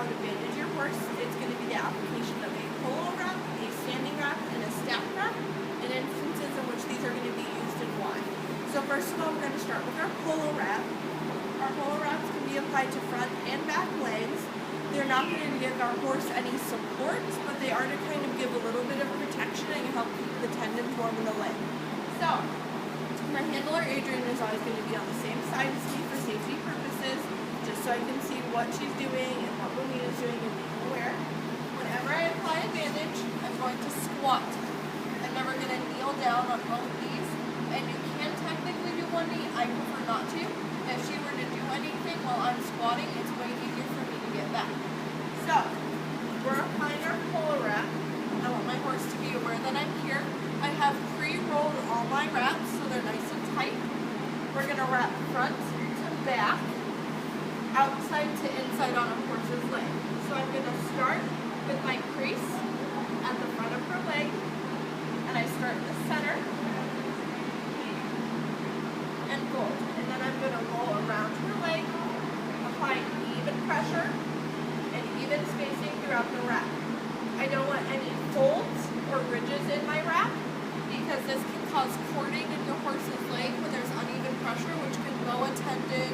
how to bandage your horse, it's going to be the application of a polo wrap, a standing wrap, and a stack wrap, and instances in which these are going to be used and why. So first of all, we're going to start with our polo wrap. Our polo wraps can be applied to front and back legs. They're not going to give our horse any support, but they are to kind of give a little bit of protection and help keep the tendons warm in the leg. So, my handler Adrian is always going to be on the same side as me for safety purposes, just so I can see what she's doing and what Bonita's doing and being aware. Whenever I apply a bandage, I'm going to squat. I'm never going to kneel down on both knees, and you can technically do one knee. I prefer not to. If she were to do anything while I'm squatting, it's way easier for me to get back. So, we're applying our polo wrap. I want my horse to be aware that I'm here. I have pre-rolled all my wraps so they're nice and tight. We're going to wrap front to back, outside to inside on a horse's leg. So I'm going to start with my crease at the front of her leg, and I start in the center and fold. And then I'm going to roll around her leg, applying even pressure and even spacing throughout the wrap. I don't want any folds or ridges in my wrap, because this can cause cording in your horse's leg when there's uneven pressure, which can bow a tendon.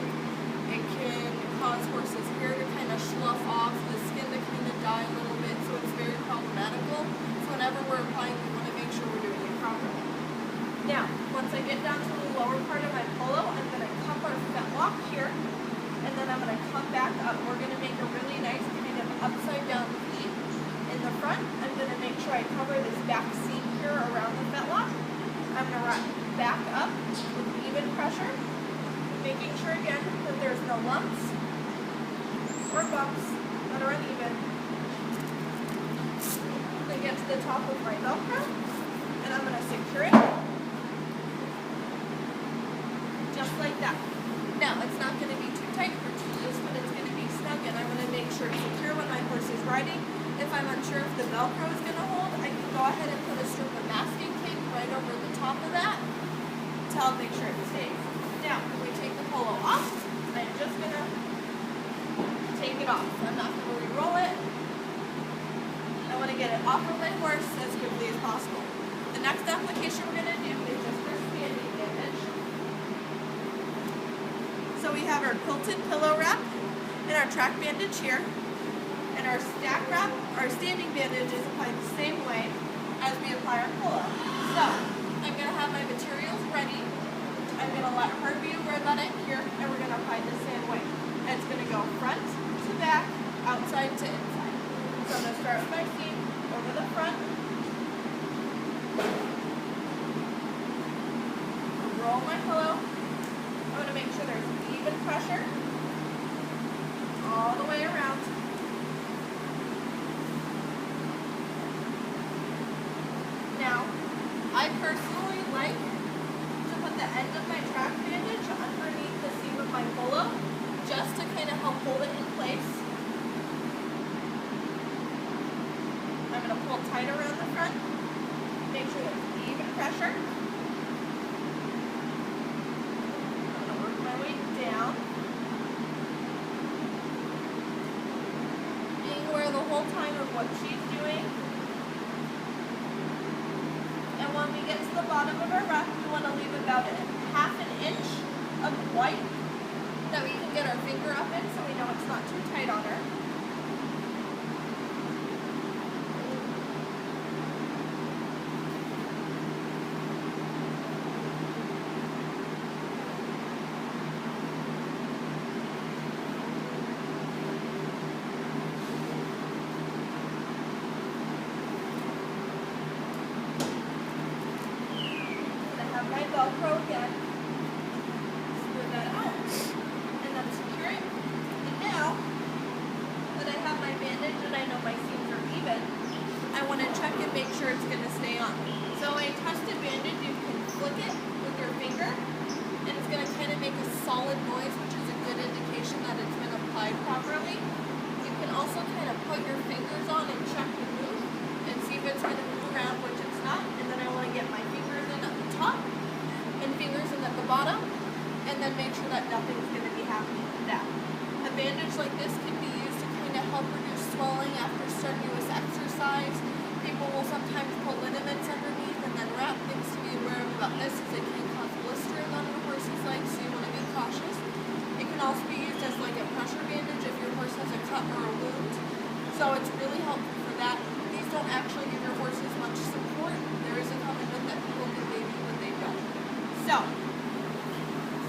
It can cause horses' hair to kind of slough off, the skin to kind of die a little bit, so it's very problematical. So whenever we're applying, we want to make sure we're doing it properly. Now, once I get down to the lower part of my polo, I'm going to cup our fetlock here, and then I'm going to come back up. We're going to make a really nice kind of upside down V. In the front, I'm going to make sure I cover this back seam here around the fetlock. I'm going to wrap back up with even pressure, making sure again that there's no lumps or bumps that are uneven. Then get to the top of my Velcro, and I'm going to secure it just like that. Now, it's not going to be too tight or too loose, but it's going to be snug, and I'm going to make sure it's secure when my horse is riding. If I'm unsure if the Velcro is going to hold, I can go ahead and put a strip of masking tape right over the top of that to help make sure it stays. Now, when we take the polo off, I'm just going to take it off. I'm not going to re-roll it. I want to get it off of my horse as quickly as possible. The next application we're going to do is just our standing bandage. So we have our quilted pillow wrap and our track bandage here. And our stack wrap, our standing bandage is applied the same way as we apply our polo. So, I'm going to have my materials ready. I'm going to let her be aware that I'm here, and we're going to apply the same way. And it's going to go front to back, outside to inside. So I'm going to start with my seam over the front. Roll my pillow. I'm going to make sure there's even pressure all the way around. Now, I personally like to put the end of my track bandage underneath the seam of my polo, just to kind of help hold it in place. I'm going to pull tight around the front, make sure there's even pressure. I'm going to work my way down, being aware the whole time of what she's doing. And when we get to the bottom of our wrap, we want to leave about half an inch of white that we can get our finger up in so we know it's not too tight on her. My Velcro again, smooth that out, and then secure it. And now that I have my bandage and I know my seams are even, I want to check and make sure it's going to stay on. So a tested bandage, you can flick it with your finger, and it's going to kind of make a solid noise, which is a good indication that it's been applied properly. You can also kind of put your fingers on and check the move and see if it's going to move around, which it's not. And then I want to get my fingers in at the top and fingers in the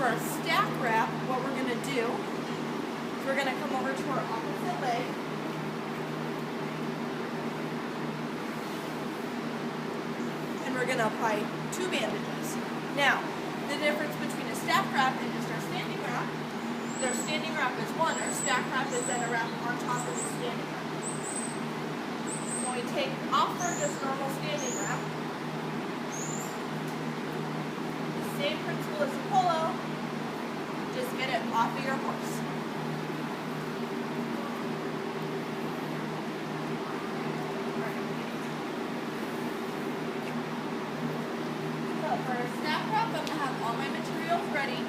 For our stack wrap, what we're going to do is we're going to come over to our opposite leg. And we're going to apply 2 bandages. Now, the difference between a stack wrap and just our standing wrap, our standing wrap is one, our stack wrap is then a wrap on top of the standing wrap. When we take off our just normal standing wrap, the same principle as a polo, just get it off of your horse. So for a stack wrap, I'm going to have all my materials ready.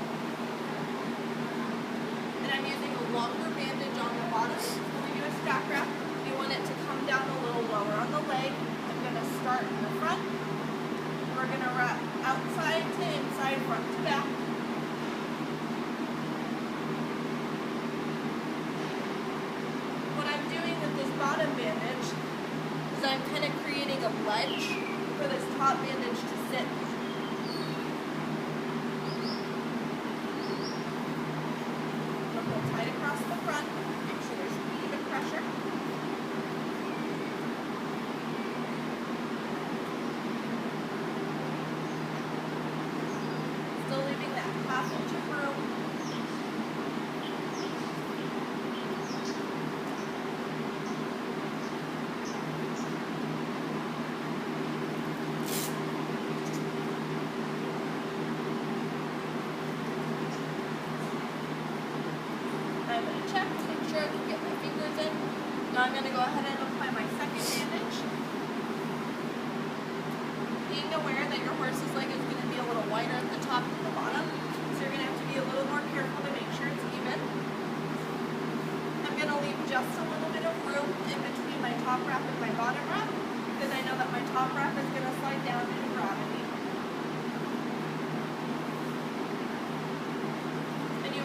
And I'm using a longer bandage on the bottom. When we do a stack wrap, you want it to come down a little lower on the leg. I'm going to start in the front. We're going to wrap outside to inside, front to back. What I'm doing with this bottom bandage is I'm kind of creating a ledge for this top bandage to sit. Tight across the front, make sure there's even pressure. Still leaving that half inch of room. I'm going to check to make sure I can get my fingers in. Now I'm going to go ahead and apply my second bandage. Being aware that your horse's leg is going to be a little wider at the top than the bottom, so you're going to have to be a little more careful to make sure it's even. I'm going to leave just a little bit of room in between my top wrap and my bottom wrap, because I know that my top wrap is going to slide down due to gravity.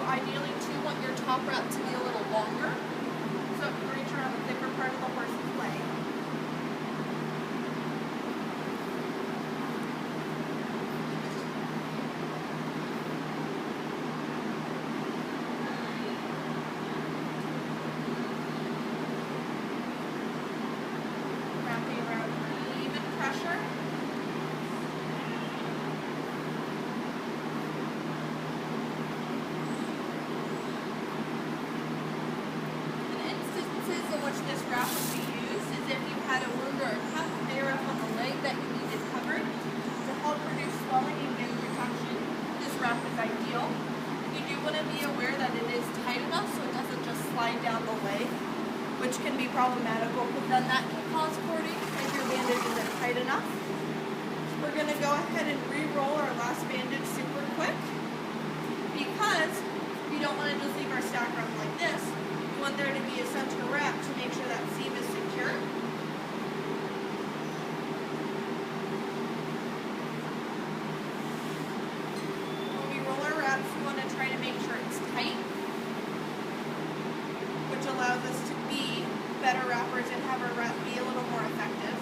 Ideally, too, want your top wrap to be a little longer, so it can reach around the thicker part of the horse's leg. Wrapping around even pressure. This wrap would be used is if you had a wound or a cut there up on the leg that you needed covered to help reduce swelling and give protection. This wrap is ideal. You do want to be aware that it is tight enough so it doesn't just slide down the leg, which can be problematical because then that can cause cording if your bandage isn't tight enough. We're going to go ahead and re-roll our last bandage super quick because you don't want to just leave our stack wrap like this. You want there to be a center wrap to make sure that seam is secure. When we roll our wraps, we want to try to make sure it's tight, which allows us to be better wrappers and have our wrap be a little more effective.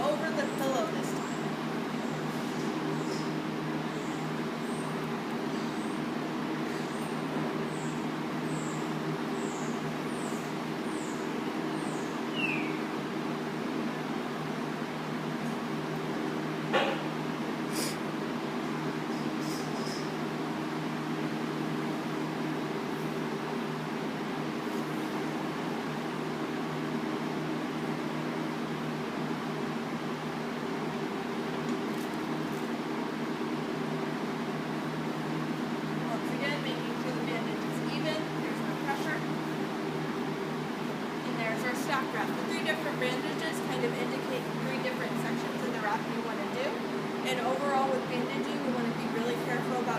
Over the pillow this time. Stack wrap. The 3 different bandages kind of indicate 3 different sections of the wrap you want to do. And overall with bandaging, we want to be really careful about